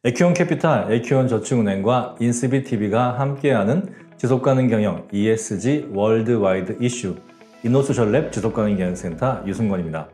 에큐온 캐피탈, 에큐온 저축은행과 인스비TV가 함께하는 지속가능 경영 ESG 월드와이드 이슈 인노소셜랩 지속가능 경영센터 유승권입니다.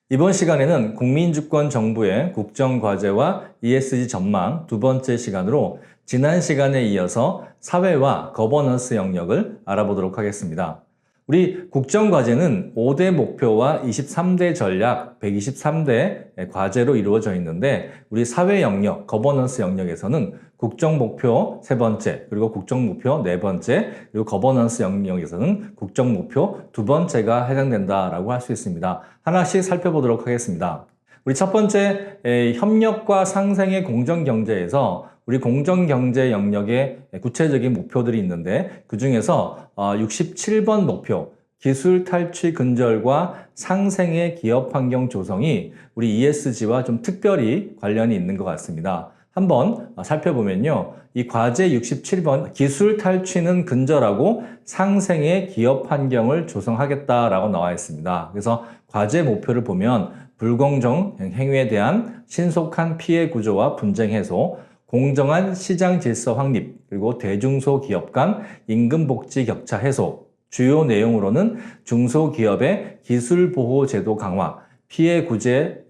이번 시간에는 국민주권정부의 국정과제와 ESG 전망 두 번째 시간으로 지난 시간에 이어서 사회와 거버넌스 영역을 알아보도록 하겠습니다. 우리 국정과제는 5대 목표와 23대 전략, 123대 과제로 이루어져 있는데 우리 사회 영역, 거버넌스 영역에서는 국정목표 세 번째, 그리고 국정목표 네 번째, 그리고 거버넌스 영역에서는 국정목표 두 번째가 해당된다라고 할 수 있습니다. 하나씩 살펴보도록 하겠습니다. 우리 첫 번째, 협력과 상생의 공정경제에서 우리 공정경제 영역의 구체적인 목표들이 있는데 그 중에서 67번 목표, 기술 탈취 근절과 상생의 기업 환경 조성이 우리 ESG와 좀 특별히 관련이 있는 것 같습니다. 한번 살펴보면요. 이 과제 67번 기술 탈취는 근절하고 상생의 기업 환경을 조성하겠다라고 나와 있습니다. 그래서 과제 목표를 보면 불공정 행위에 대한 신속한 피해 구조와 분쟁 해소, 공정한 시장 질서 확립, 그리고 대중소기업 간 임금복지 격차 해소, 주요 내용으로는 중소기업의 기술보호 제도 강화, 피해 구제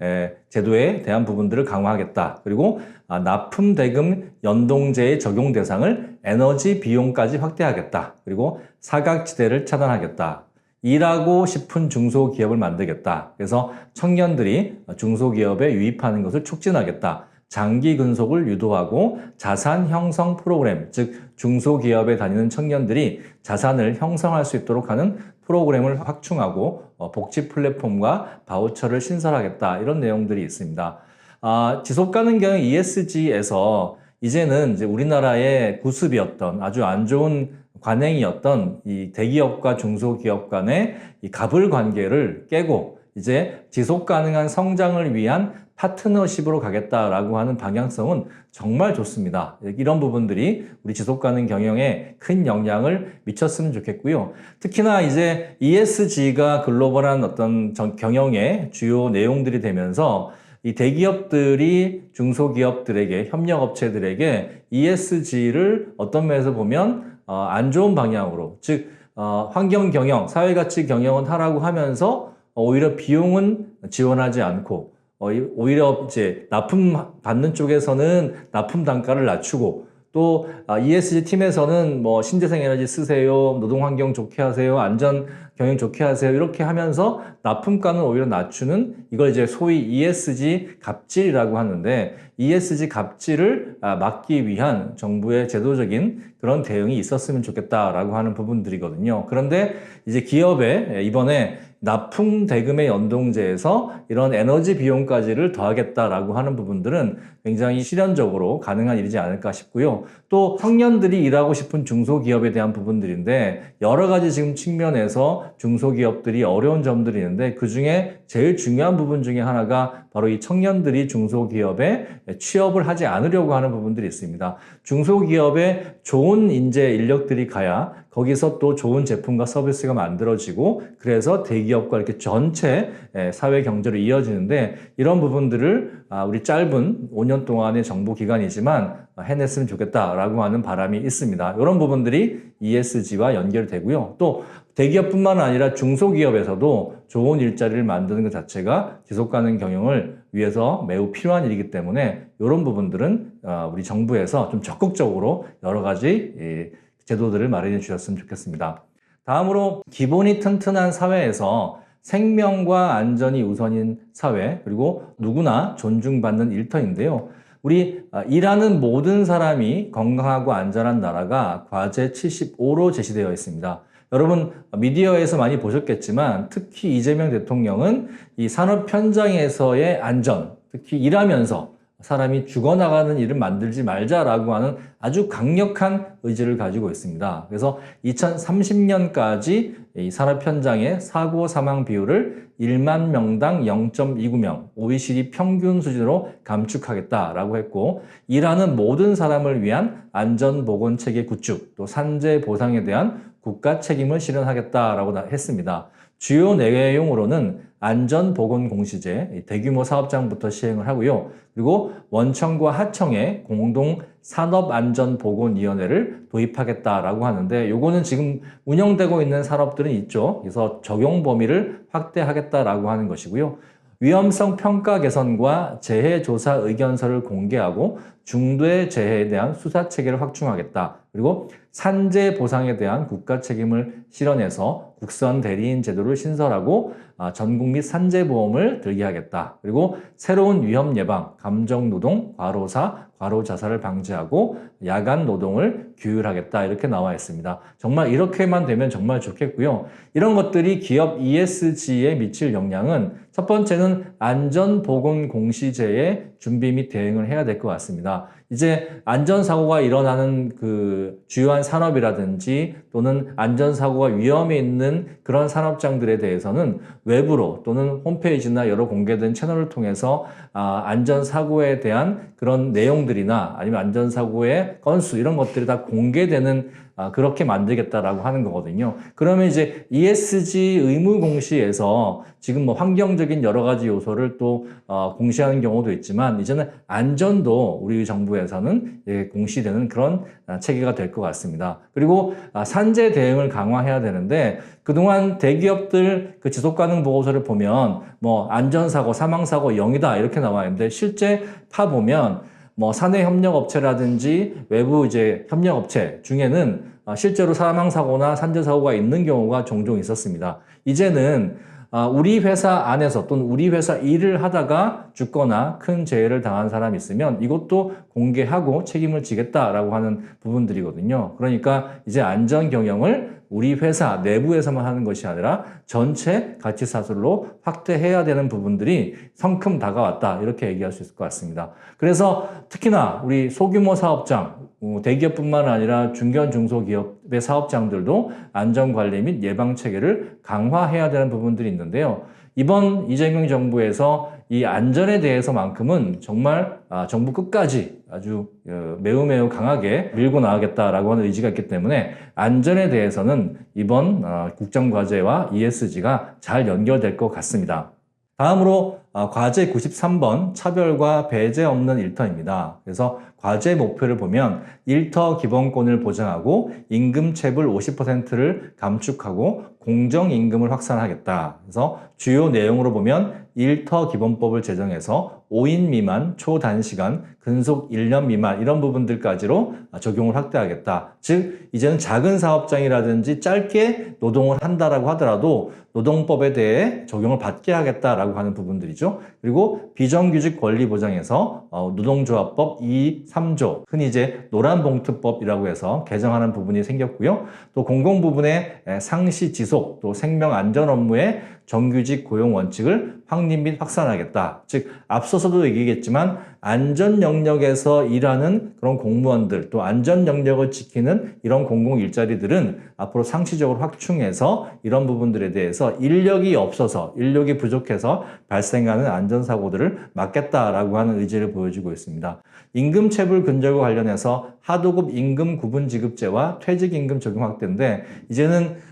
제도에 대한 부분들을 강화하겠다. 그리고 납품대금 연동제의 적용 대상을 에너지 비용까지 확대하겠다. 그리고 사각지대를 차단하겠다. 일하고 싶은 중소기업을 만들겠다. 그래서 청년들이 중소기업에 유입하는 것을 촉진하겠다. 장기 근속을 유도하고 자산 형성 프로그램, 즉 중소기업에 다니는 청년들이 자산을 형성할 수 있도록 하는 프로그램을 확충하고 복지 플랫폼과 바우처를 신설하겠다. 이런 내용들이 있습니다. 지속가능 경영 ESG에서 이제는 이제 우리나라의 구습이었던 아주 안 좋은 관행이었던 이 대기업과 중소기업 간의 이 갑을 관계를 깨고 이제 지속 가능한 성장을 위한 파트너십으로 가겠다라고 하는 방향성은 정말 좋습니다. 이런 부분들이 우리 지속 가능 경영에 큰 영향을 미쳤으면 좋겠고요. 특히나 이제 ESG가 글로벌한 어떤 경영의 주요 내용들이 되면서 이 대기업들이 중소기업들에게, 협력업체들에게 ESG를 어떤 면에서 보면 안 좋은 방향으로, 즉 환경 경영, 사회가치 경영은 하라고 하면서 오히려 비용은 지원하지 않고 오히려 이제 납품 받는 쪽에서는 납품 단가를 낮추고 또 ESG 팀에서는 뭐 신재생 에너지 쓰세요, 노동 환경 좋게 하세요, 안전 경영 좋게 하세요 이렇게 하면서 납품가는 오히려 낮추는 이걸 이제 소위 ESG 갑질이라고 하는데 ESG 갑질을 막기 위한 정부의 제도적인 그런 대응이 있었으면 좋겠다라고 하는 부분들이거든요. 그런데 이제 기업에 이번에 납품 대금의 연동제에서 이런 에너지 비용까지를 더하겠다라고 하는 부분들은 굉장히 실현적으로 가능한 일이지 않을까 싶고요. 또 청년들이 일하고 싶은 중소기업에 대한 부분들인데 여러 가지 지금 측면에서 중소기업들이 어려운 점들이 있는데 그중에 제일 중요한 부분 중에 하나가 바로 이 청년들이 중소기업에 취업을 하지 않으려고 하는 부분들이 있습니다. 중소기업에 좋은 인재 인력들이 가야 거기서 또 좋은 제품과 서비스가 만들어지고 그래서 대기업과 이렇게 전체 사회 경제로 이어지는데 이런 부분들을 우리 짧은 5년 동안의 정부 기간이지만 해냈으면 좋겠다라고 하는 바람이 있습니다. 이런 부분들이 ESG와 연결되고요. 또 대기업뿐만 아니라 중소기업에서도 좋은 일자리를 만드는 것 자체가 지속가능 경영을 위해서 매우 필요한 일이기 때문에 이런 부분들은 우리 정부에서 좀 적극적으로 여러 가지 제도들을 마련해 주셨으면 좋겠습니다. 다음으로 기본이 튼튼한 사회에서 생명과 안전이 우선인 사회 그리고 누구나 존중받는 일터인데요. 우리 일하는 모든 사람이 건강하고 안전한 나라가 과제 75로 제시되어 있습니다. 여러분 미디어에서 많이 보셨겠지만 특히 이재명 대통령은 이 산업 현장에서의 안전, 특히 일하면서 사람이 죽어나가는 일을 만들지 말자라고 하는 아주 강력한 의지를 가지고 있습니다. 그래서 2030년까지 이 산업 현장의 사고 사망 비율을 1만 명당 0.29명, OECD 평균 수준으로 감축하겠다라고 했고 일하는 모든 사람을 위한 안전보건체계 구축, 또 산재 보상에 대한 국가 책임을 실현하겠다라고 했습니다. 주요 내용으로는 안전보건공시제 대규모 사업장부터 시행을 하고요. 그리고 원청과 하청에 공동 산업안전보건위원회를 도입하겠다라고 하는데 요거는 지금 운영되고 있는 산업들은 있죠. 그래서 적용 범위를 확대하겠다라고 하는 것이고요. 위험성 평가 개선과 재해 조사 의견서를 공개하고 중대 재해에 대한 수사 체계를 확충하겠다. 그리고 산재 보상에 대한 국가 책임을 실현해서 국선 대리인 제도를 신설하고 전국 및 산재 보험을 들게 하겠다. 그리고 새로운 위험 예방, 감정 노동, 과로사, 과로 자살을 방지하고 야간 노동을 규율하겠다. 이렇게 나와 있습니다. 정말 이렇게만 되면 정말 좋겠고요. 이런 것들이 기업 ESG에 미칠 영향은 첫 번째는 안전보건공시제의 준비 및 대응을 해야 될 것 같습니다. 이제 안전사고가 일어나는 그 주요한 산업이라든지 또는 안전사고가 위험이 있는 그런 산업장들에 대해서는 외부로 또는 홈페이지나 여러 공개된 채널을 통해서 안전사고에 대한 그런 내용들이나 아니면 안전사고의 건수 이런 것들이 다 공개되는 그렇게 만들겠다라고 하는 거거든요. 그러면 이제 ESG 의무 공시에서 지금 뭐 환경적인 여러 가지 요소를 또 공시하는 경우도 있지만 이제는 안전도 우리 정부에서는 공시되는 그런 체계가 될 것 같습니다. 그리고 산재 대응을 강화해야 되는데 그동안 대기업들 그 지속가능 보고서를 보면 뭐 안전사고, 사망사고 0이다 이렇게 나와 있는데 실제 파보면 뭐 사내 협력업체라든지 외부 이제 협력업체 중에는 실제로 사망사고나 산재사고가 있는 경우가 종종 있었습니다. 이제는 우리 회사 안에서 또는 우리 회사 일을 하다가 죽거나 큰 재해를 당한 사람이 있으면 이것도 공개하고 책임을 지겠다라고 하는 부분들이거든요. 그러니까 이제 안전 경영을 우리 회사 내부에서만 하는 것이 아니라 전체 가치사슬로 확대해야 되는 부분들이 성큼 다가왔다 이렇게 얘기할 수 있을 것 같습니다. 그래서 특히나 우리 소규모 사업장, 대기업뿐만 아니라 중견 중소기업의 사업장들도 안전관리 및 예방체계를 강화해야 되는 부분들이 있는데요. 이번 이재명 정부에서 이 안전에 대해서만큼은 정말 정부 끝까지 아주 매우 강하게 밀고 나가겠다라고 하는 의지가 있기 때문에 안전에 대해서는 이번 국정과제와 ESG가 잘 연결될 것 같습니다. 다음으로 과제 93번 차별과 배제 없는 일터입니다. 그래서 과제 목표를 보면 일터 기본권을 보장하고 임금 체불 50%를 감축하고 공정임금을 확산하겠다. 그래서 주요 내용으로 보면 일터 기본법을 제정해서 5인 미만, 초단시간, 근속 1년 미만 이런 부분들까지로 적용을 확대하겠다. 즉 이제는 작은 사업장이라든지 짧게 노동을 한다라고 하더라도 노동법에 대해 적용을 받게 하겠다라고 하는 부분들이죠. 그리고 비정규직 권리 보장에서 노동조합법 2, 3조, 흔히 이제 노란봉투법이라고 해서 개정하는 부분이 생겼고요. 또 공공 부분의 상시 지속, 또 생명 안전 업무의 정규직 고용 원칙을 확립 및 확산하겠다. 즉 앞서서도 얘기했지만 안전 영역에서 일하는 그런 공무원들 또 안전 영역을 지키는 이런 공공 일자리들은 앞으로 상시적으로 확충해서 이런 부분들에 대해서 인력이 없어서 인력이 부족해서 발생하는 안전사고들을 막겠다라고 하는 의지를 보여주고 있습니다. 임금체불 근절과 관련해서 하도급 임금 구분지급제와 퇴직임금 적용 확대인데 이제는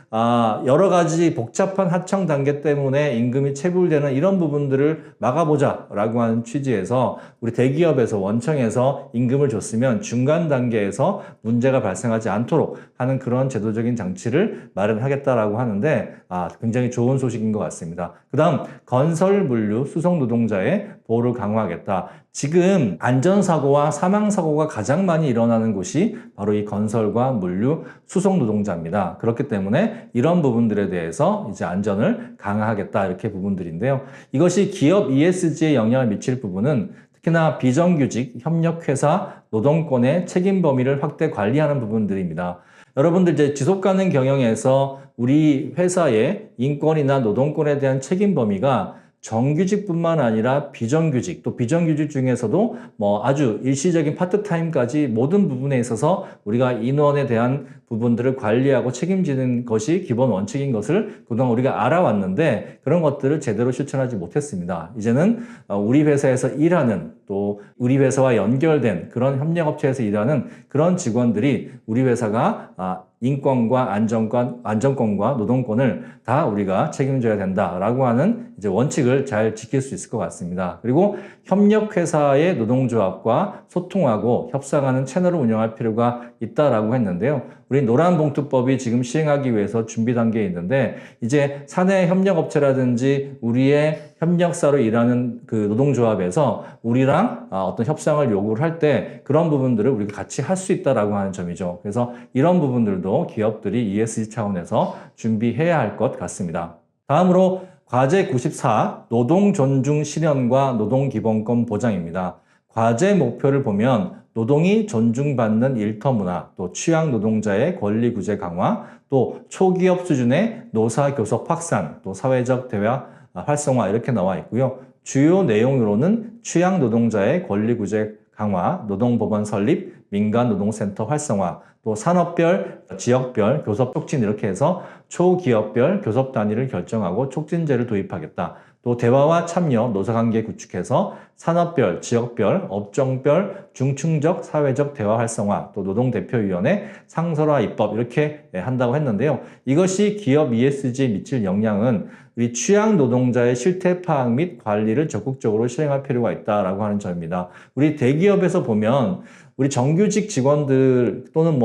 여러 가지 복잡한 하청 단계 때문에 임금이 체불되는 이런 부분들을 막아보자라고 하는 취지에서 우리 대기업에서 원청에서 임금을 줬으면 중간 단계에서 문제가 발생하지 않도록 하는 그런 제도적인 장치를 마련하겠다라고 하는데 굉장히 좋은 소식인 것 같습니다. 그 다음 건설 물류 수송 노동자의 보호를 강화하겠다. 지금 안전사고와 사망사고가 가장 많이 일어나는 곳이 바로 이 건설과 물류 수송 노동자입니다. 그렇기 때문에 이런 부분들에 대해서 이제 안전을 강화하겠다 이렇게 부분들인데요. 이것이 기업 ESG에 영향을 미칠 부분은 특히나 비정규직 협력회사 노동권의 책임 범위를 확대 관리하는 부분들입니다. 여러분들 이제 지속가능 경영에서 우리 회사의 인권이나 노동권에 대한 책임 범위가 정규직뿐만 아니라 비정규직, 또 비정규직 중에서도 뭐 아주 일시적인 파트타임까지 모든 부분에 있어서 우리가 인원에 대한 부분들을 관리하고 책임지는 것이 기본 원칙인 것을 그동안 우리가 알아왔는데 그런 것들을 제대로 실천하지 못했습니다. 이제는 우리 회사에서 일하는 또 우리 회사와 연결된 그런 협력업체에서 일하는 그런 직원들이 우리 회사가 인권과 안전권과 노동권을 다 우리가 책임져야 된다라고 하는 이제 원칙을 잘 지킬 수 있을 것 같습니다. 그리고 협력회사의 노동조합과 소통하고 협상하는 채널을 운영할 필요가 있다라고 했는데요. 우리 노란봉투법이 지금 시행하기 위해서 준비 단계에 있는데 이제 사내 협력업체라든지 우리의 협력사로 일하는 그 노동조합에서 우리랑 어떤 협상을 요구를 할 때 그런 부분들을 우리가 같이 할 수 있다라고 하는 점이죠. 그래서 이런 부분들도 기업들이 ESG 차원에서 준비해야 할 것 같습니다. 다음으로 과제 94, 노동 존중 실현과 노동기본권 보장입니다. 과제 목표를 보면 노동이 존중받는 일터 문화, 또 취약 노동자의 권리 구제 강화, 또 초기업 수준의 노사 교섭 확산, 또 사회적 대화 활성화 이렇게 나와 있고요. 주요 내용으로는 취약 노동자의 권리 구제 강화, 노동법원 설립, 민간노동센터 활성화, 또 산업별, 지역별 교섭 촉진 이렇게 해서 초기업별 교섭 단위를 결정하고 촉진제를 도입하겠다. 또 대화와 참여, 노사관계 구축해서 산업별, 지역별, 업종별, 중층적, 사회적 대화 활성화, 또 노동대표위원회, 상설화 입법 이렇게 한다고 했는데요. 이것이 기업 ESG에 미칠 영향은 우리 취약 노동자의 실태 파악 및 관리를 적극적으로 실행할 필요가 있다라고 하는 점입니다. 우리 대기업에서 보면 우리 정규직 직원들 또는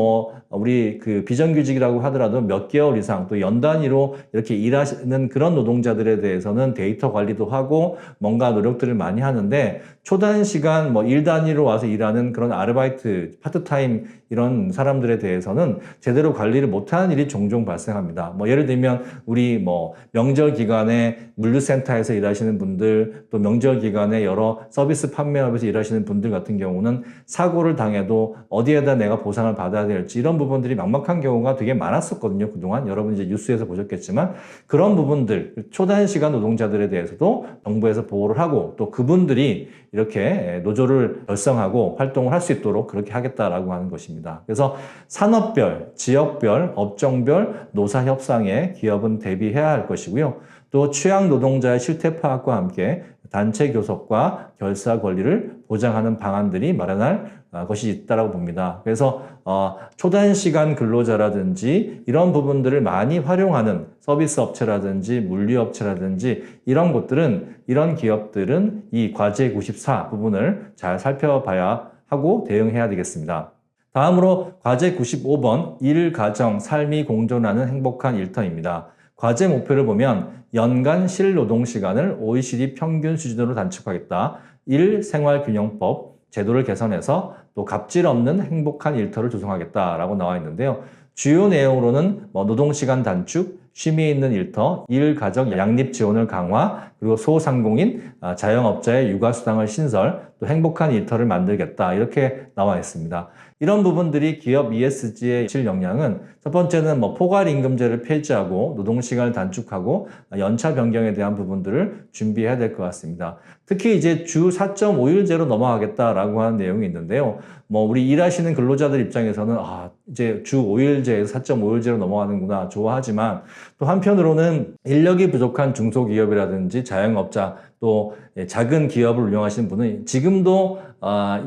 우리 그 비정규직이라고 하더라도 몇 개월 이상 또 연 단위로 이렇게 일하시는 그런 노동자들에 대해서는 데이터 관리도 하고 뭔가 노력들을 많이 하는데 초단시간 일 단위로 와서 일하는 그런 아르바이트, 파트타임 이런 사람들에 대해서는 제대로 관리를 못하는 일이 종종 발생합니다. 예를 들면 우리 명절 기간에 물류센터에서 일하시는 분들 또 명절 기간에 여러 서비스 판매업에서 일하시는 분들 같은 경우는 사고를 당해도 어디에다 내가 보상을 받아야 될지 이런 부분들이 막막한 경우가 되게 많았었거든요. 그동안 여러분 이제 뉴스에서 보셨겠지만 그런 부분들 초단시간 노동자들에 대해서도 정부에서 보호를 하고 또 그분들이 이렇게 노조를 결성하고 활동을 할 수 있도록 그렇게 하겠다라고 하는 것입니다. 그래서 산업별, 지역별, 업종별 노사 협상에 기업은 대비해야 할 것이고요. 또 취약 노동자의 실태 파악과 함께 단체 교섭과 결사 권리를 보장하는 방안들이 마련할 것이 있다고 봅니다. 그래서 초단시간 근로자라든지 이런 부분들을 많이 활용하는 서비스 업체라든지 물류 업체라든지 이런 곳들은 이런 기업들은 이 과제 94 부분을 잘 살펴봐야 하고 대응해야 되겠습니다. 다음으로 과제 95번 일, 가정, 삶이 공존하는 행복한 일터입니다. 과제 목표를 보면 연간 실노동시간을 OECD 평균 수준으로 단축하겠다. 일, 생활균형법, 제도를 개선해서 또 갑질 없는 행복한 일터를 조성하겠다라고 나와 있는데요. 주요 내용으로는 노동시간 단축, 쉼이 있는 일터, 일, 가정, 양립 지원을 강화, 그리고 소상공인, 자영업자의 육아수당을 신설, 또 행복한 일터를 만들겠다 이렇게 나와 있습니다. 이런 부분들이 기업 ESG에 미칠 영향은 첫 번째는 포괄임금제를 폐지하고 노동시간을 단축하고 연차 변경에 대한 부분들을 준비해야 될 것 같습니다. 특히 이제 주 4.5일제로 넘어가겠다라고 하는 내용이 있는데요. 우리 일하시는 근로자들 입장에서는 이제 주 5일제에서 4.5일제로 넘어가는구나 좋아하지만 또 한편으로는 인력이 부족한 중소기업이라든지 자영업자 또 작은 기업을 운영하시는 분은 지금도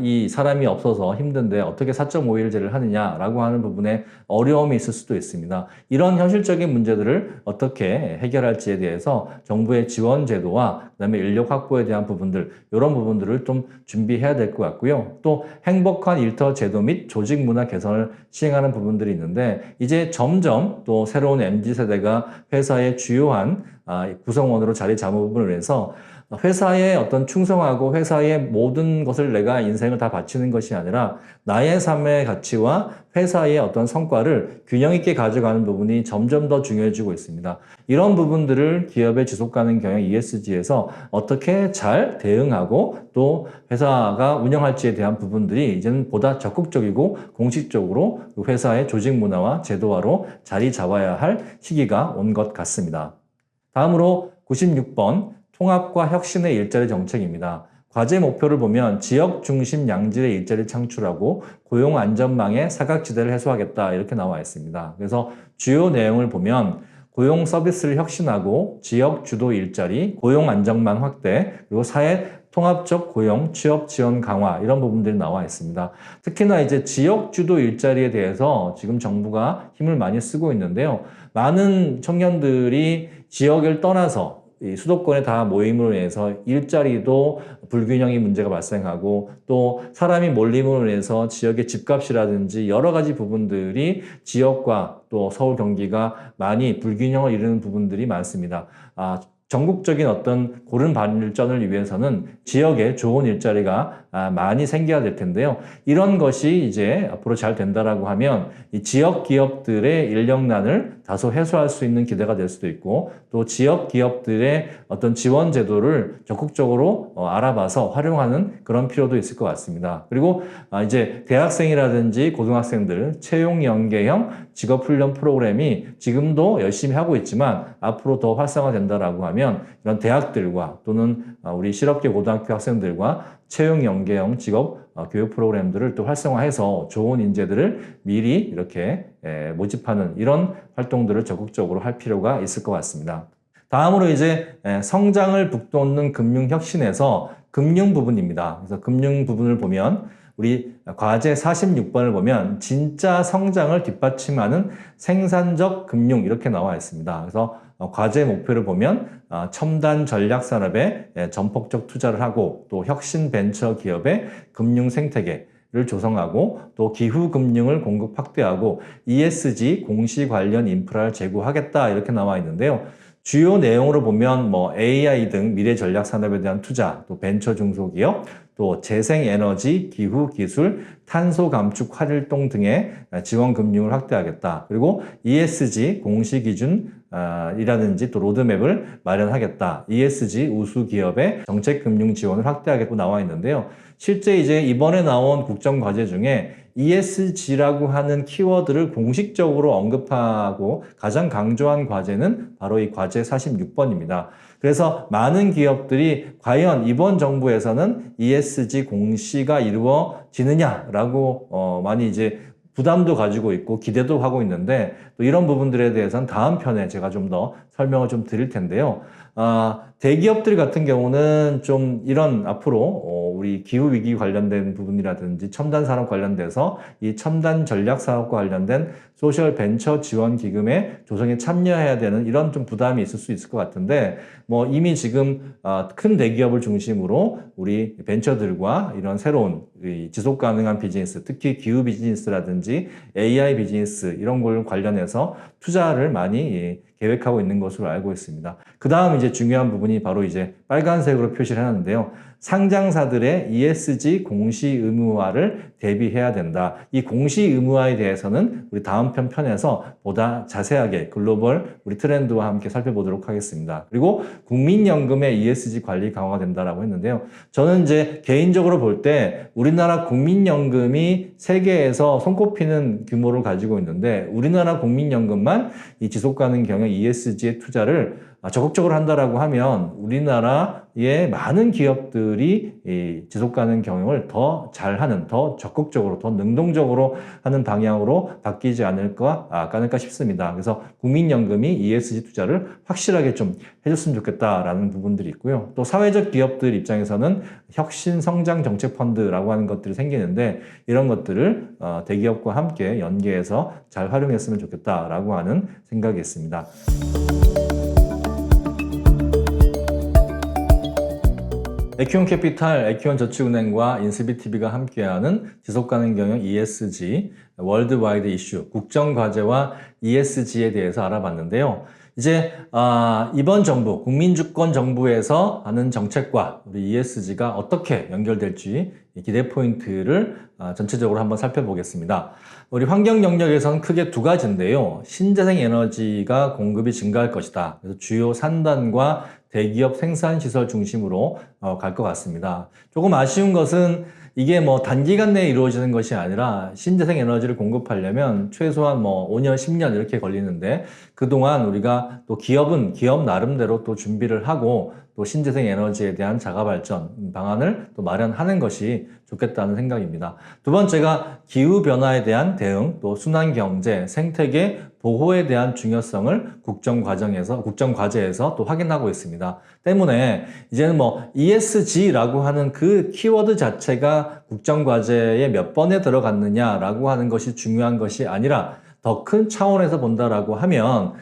이 사람이 없어서 힘든데 어떻게 4.5일제를 하느냐라고 하는 부분에 어려움이 있을 수도 있습니다. 이런 현실적인 문제들을 어떻게 해결할지에 대해서 정부의 지원 제도와 그다음에 인력 확보에 대한 부분들 이런 부분들을 좀 준비해야 될 것 같고요. 또 행복한 일터 제도 및 조직 문화 개선을 시행하는 부분들이 있는데 이제 점점 또 새로운 MZ세대가 회사의 주요한 구성원으로 자리 잡음으로 인해서 회사에 어떤 충성하고 회사의 모든 것을 내가 인생을 다 바치는 것이 아니라 나의 삶의 가치와 회사의 어떤 성과를 균형 있게 가져가는 부분이 점점 더 중요해지고 있습니다. 이런 부분들을 기업의 지속가능 경영 ESG에서 어떻게 잘 대응하고 또 회사가 운영할지에 대한 부분들이 이제는 보다 적극적이고 공식적으로 회사의 조직 문화와 제도화로 자리 잡아야 할 시기가 온 것 같습니다. 다음으로 96번 통합과 혁신의 일자리 정책입니다. 과제 목표를 보면 지역 중심 양질의 일자리 창출하고 고용 안전망의 사각지대를 해소하겠다 이렇게 나와 있습니다. 그래서 주요 내용을 보면 고용 서비스를 혁신하고 지역 주도 일자리, 고용 안정망 확대, 그리고 사회 통합적 고용, 취업 지원 강화 이런 부분들이 나와 있습니다. 특히나 이제 지역 주도 일자리에 대해서 지금 정부가 힘을 많이 쓰고 있는데요. 많은 청년들이 지역을 떠나서 이 수도권에 다 모임으로 인해서 일자리도 불균형이 문제가 발생하고 또 사람이 몰림으로 인해서 지역의 집값이라든지 여러 가지 부분들이 지역과 또 서울 경기가 많이 불균형을 이루는 부분들이 많습니다. 전국적인 어떤 고른 발전을 위해서는 지역에 좋은 일자리가 많이 생겨야 될 텐데요. 이런 것이 이제 앞으로 잘 된다라고 하면 이 지역 기업들의 인력난을 다소 해소할 수 있는 기대가 될 수도 있고 또 지역 기업들의 어떤 지원 제도를 적극적으로 알아봐서 활용하는 그런 필요도 있을 것 같습니다. 그리고 이제 대학생이라든지 고등학생들 채용 연계형 직업훈련 프로그램이 지금도 열심히 하고 있지만 앞으로 더 활성화된다라고 하면 이런 대학들과 또는 우리 실업계 고등학교 학생들과 채용 연계형 직업 교육 프로그램들을 또 활성화해서 좋은 인재들을 미리 이렇게 모집하는 이런 활동들을 적극적으로 할 필요가 있을 것 같습니다. 다음으로 이제 성장을 북돋는 금융혁신에서 금융 부분입니다. 그래서 금융 부분을 보면 우리 과제 46번을 보면 진짜 성장을 뒷받침하는 생산적 금융 이렇게 나와 있습니다. 그래서 과제 목표를 보면 첨단 전략 산업에 전폭적 투자를 하고 또 혁신 벤처 기업의 금융 생태계를 조성하고 또 기후 금융을 공급 확대하고 ESG 공시 관련 인프라를 제고하겠다 이렇게 나와 있는데요. 주요 내용으로 보면 AI 등 미래 전략 산업에 대한 투자, 또 벤처 중소기업, 또 재생에너지, 기후 기술, 탄소 감축 활동 등의 지원 금융을 확대하겠다. 그리고 ESG 공시 기준 이라든지 또 로드맵을 마련하겠다. ESG 우수 기업의 정책 금융 지원을 확대하겠고 나와 있는데요. 실제 이제 이번에 나온 국정 과제 중에 ESG라고 하는 키워드를 공식적으로 언급하고 가장 강조한 과제는 바로 이 과제 46번입니다. 그래서 많은 기업들이 과연 이번 정부에서는 ESG 공시가 이루어지느냐라고 많이 이제 부담도 가지고 있고 기대도 하고 있는데 또 이런 부분들에 대해서는 다음 편에 제가 좀 더 설명을 좀 드릴 텐데요. 대기업들 같은 경우는 좀 이런 앞으로 우리 기후위기 관련된 부분이라든지 첨단 산업 관련돼서 이 첨단 전략 사업과 관련된 소셜 벤처 지원 기금의 조성에 참여해야 되는 이런 좀 부담이 있을 수 있을 것 같은데 이미 지금 큰 대기업을 중심으로 우리 벤처들과 이런 새로운 지속 가능한 비즈니스, 특히 기후 비즈니스라든지 AI 비즈니스 이런 걸 관련해서 투자를 많이 계획하고 있는 것으로 알고 있습니다. 그 다음 이제 중요한 부분이 바로 이제 빨간색으로 표시를 해놨는데요. 상장사들의 ESG 공시 의무화를 대비해야 된다. 이 공시 의무화에 대해서는 우리 다음 편에서 보다 자세하게 글로벌 우리 트렌드와 함께 살펴보도록 하겠습니다. 그리고 국민연금의 ESG 관리 강화가 된다라고 했는데요. 저는 이제 개인적으로 볼 때 우리나라 국민연금이 세계에서 손꼽히는 규모를 가지고 있는데 우리나라 국민연금만 이 지속가능 경영 ESG의 투자를 적극적으로 한다라고 하면 우리나라의 많은 기업들이 이 지속가능 경영을 더 잘하는, 더 적극적으로, 더 능동적으로 하는 방향으로 바뀌지 않을까 싶습니다. 그래서 국민연금이 ESG 투자를 확실하게 좀 해줬으면 좋겠다라는 부분들이 있고요. 또 사회적 기업들 입장에서는 혁신 성장 정책 펀드라고 하는 것들이 생기는데 이런 것들을 대기업과 함께 연계해서 잘 활용했으면 좋겠다라고 하는 생각이 있습니다. 에큐온캐피탈, 에큐온저축은행과 인스비TV가 함께하는 지속가능 경영 ESG, 월드와이드 이슈, 국정과제와 ESG에 대해서 알아봤는데요. 이제 이번 정부, 국민주권 정부에서 하는 정책과 우리 ESG가 어떻게 연결될지 기대 포인트를 전체적으로 한번 살펴보겠습니다. 우리 환경 영역에서는 크게 두 가지인데요. 신재생 에너지가 공급이 증가할 것이다. 그래서 주요 산단과 대기업 생산시설 중심으로 갈 것 같습니다. 조금 아쉬운 것은 이게 단기간 내에 이루어지는 것이 아니라 신재생 에너지를 공급하려면 최소한 5년, 10년 이렇게 걸리는데 그동안 우리가 또 기업은 기업 나름대로 또 준비를 하고 또 신재생 에너지에 대한 자가 발전 방안을 또 마련하는 것이 좋겠다는 생각입니다. 두 번째가 기후변화에 대한 대응, 또 순환경제, 생태계 보호에 대한 중요성을 국정과제에서 또 확인하고 있습니다. 때문에 이제는 뭐 ESG라고 하는 그 키워드 자체가 국정과제에 몇 번에 들어갔느냐라고 하는 것이 중요한 것이 아니라 더 큰 차원에서 본다라고 하면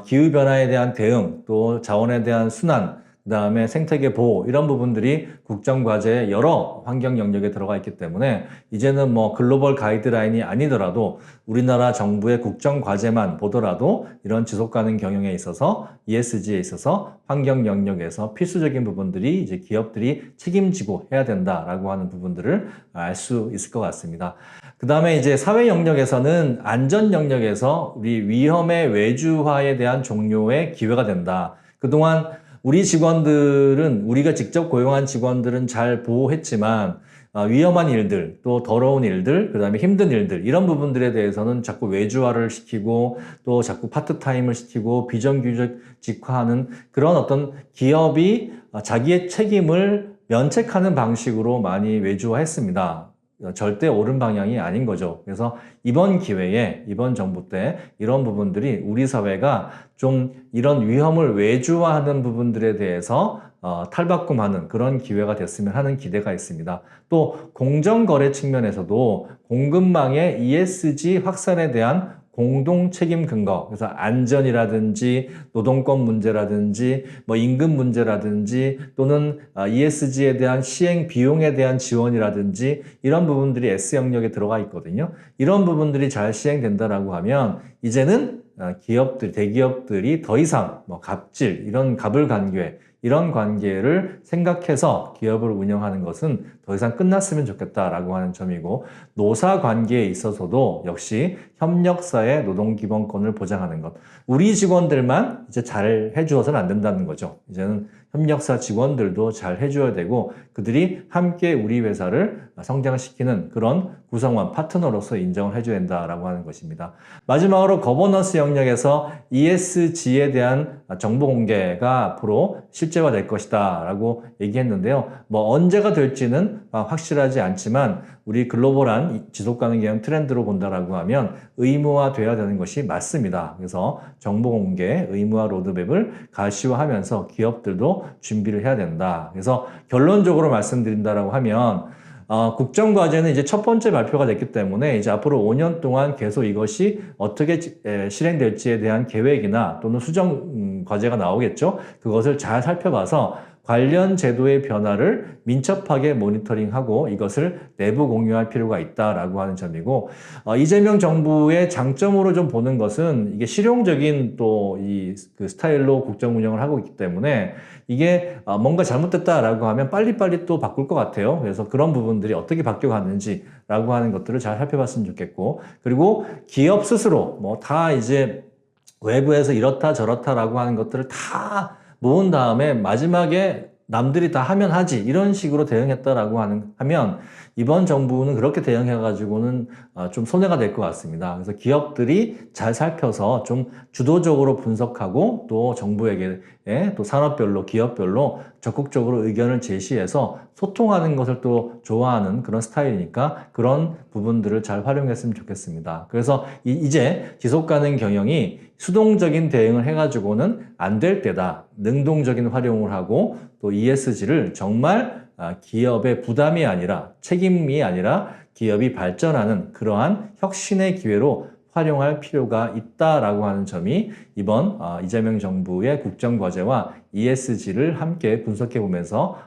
기후변화에 대한 대응, 또 자원에 대한 순환, 그다음에 생태계 보호 이런 부분들이 국정과제의 여러 환경 영역에 들어가 있기 때문에 이제는 뭐 글로벌 가이드라인이 아니더라도 우리나라 정부의 국정과제만 보더라도 이런 지속가능 경영에 있어서 ESG에 있어서 환경 영역에서 필수적인 부분들이 이제 기업들이 책임지고 해야 된다라고 하는 부분들을 알 수 있을 것 같습니다. 그다음에 이제 사회 영역에서는 안전 영역에서 우리 위험의 외주화에 대한 종료의 기회가 된다. 그동안 우리 직원들은 우리가 직접 고용한 직원들은 잘 보호했지만 위험한 일들, 또 더러운 일들, 그다음에 힘든 일들 이런 부분들에 대해서는 자꾸 외주화를 시키고 또 자꾸 파트타임을 시키고 비정규직화하는 그런 어떤 기업이 자기의 책임을 면책하는 방식으로 많이 외주화했습니다. 절대 옳은 방향이 아닌 거죠. 그래서 이번 기회에, 이번 정부 때 이런 부분들이 우리 사회가 좀 이런 위험을 외주화하는 부분들에 대해서 탈바꿈하는 그런 기회가 됐으면 하는 기대가 있습니다. 또 공정거래 측면에서도 공급망의 ESG 확산에 대한 공동 책임 근거, 그래서 안전이라든지 노동권 문제라든지 뭐 임금 문제라든지 또는 ESG에 대한 시행 비용에 대한 지원이라든지 이런 부분들이 S 영역에 들어가 있거든요. 이런 부분들이 잘 시행된다라고 하면 이제는 대기업들이 더 이상 뭐 갑질, 이런 갑을관계, 이런 관계를 생각해서 기업을 운영하는 것은 더 이상 끝났으면 좋겠다라고 하는 점이고, 노사 관계에 있어서도 역시 협력사의 노동기본권을 보장하는 것. 우리 직원들만 이제 잘 해주어서는 안 된다는 거죠. 이제는 협력사 직원들도 잘 해줘야 되고 그들이 함께 우리 회사를 성장시키는 그런 구성원, 파트너로서 인정을 해줘야 된다라고 하는 것입니다. 마지막으로 거버넌스 영역에서 ESG에 대한 정보 공개가 앞으로 실제화될 것이다 라고 얘기했는데요. 뭐 언제가 될지는 확실하지 않지만 우리 글로벌한 지속가능 경영 트렌드로 본다라고 하면 의무화돼야 되는 것이 맞습니다. 그래서 정보 공개, 의무화 로드맵을 가시화하면서 기업들도 준비를 해야 된다. 그래서 결론적으로 말씀드린다라고 하면 국정과제는 이제 첫 번째 발표가 됐기 때문에 이제 앞으로 5년 동안 계속 이것이 어떻게 실행될지에 대한 계획이나 또는 수정 과제가 나오겠죠. 그것을 잘 살펴봐서 관련 제도의 변화를 민첩하게 모니터링하고 이것을 내부 공유할 필요가 있다라고 하는 점이고, 이재명 정부의 장점으로 좀 보는 것은 이게 실용적인 또 그 스타일로 국정 운영을 하고 있기 때문에 이게 뭔가 잘못됐다라고 하면 빨리빨리 또 바꿀 것 같아요. 그래서 그런 부분들이 어떻게 바뀌어가는지라고 하는 것들을 잘 살펴봤으면 좋겠고, 그리고 기업 스스로 뭐 다 이제 외부에서 이렇다 저렇다라고 하는 것들을 다 모은 다음에 마지막에 남들이 다 하면 하지 이런 식으로 대응했다라고 하면 이번 정부는 그렇게 대응해가지고는 좀 손해가 될 것 같습니다. 그래서 기업들이 잘 살펴서 좀 주도적으로 분석하고 또 정부에게 또 산업별로 기업별로 적극적으로 의견을 제시해서 소통하는 것을 또 좋아하는 그런 스타일이니까 그런 부분들을 잘 활용했으면 좋겠습니다. 그래서 이제 지속가능 경영이 수동적인 대응을 해가지고는 안 될 때다. 능동적인 활용을 하고 또 ESG를 정말 기업의 부담이 아니라 책임이 아니라 기업이 발전하는 그러한 혁신의 기회로 활용할 필요가 있다라고 하는 점이 이번 이재명 정부의 국정과제와 ESG를 함께 분석해 보면서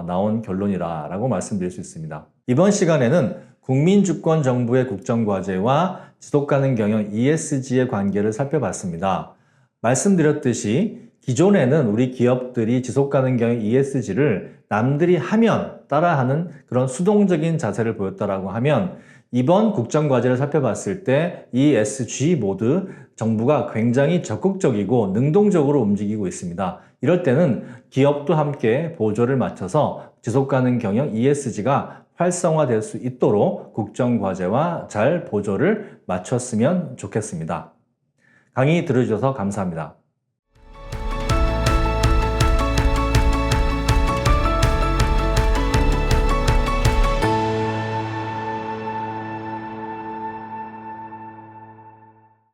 나온 결론이라고 말씀드릴 수 있습니다. 이번 시간에는 국민주권 정부의 국정과제와 지속가능 경영 ESG의 관계를 살펴봤습니다. 말씀드렸듯이 기존에는 우리 기업들이 지속가능 경영 ESG를 남들이 하면 따라하는 그런 수동적인 자세를 보였다라고 하면 이번 국정과제를 살펴봤을 때 ESG 모두 정부가 굉장히 적극적이고 능동적으로 움직이고 있습니다. 이럴 때는 기업도 함께 보조를 맞춰서 지속가능 경영 ESG가 활성화될 수 있도록 국정과제와 잘 보조를 맞췄으면 좋겠습니다. 강의 들어주셔서 감사합니다.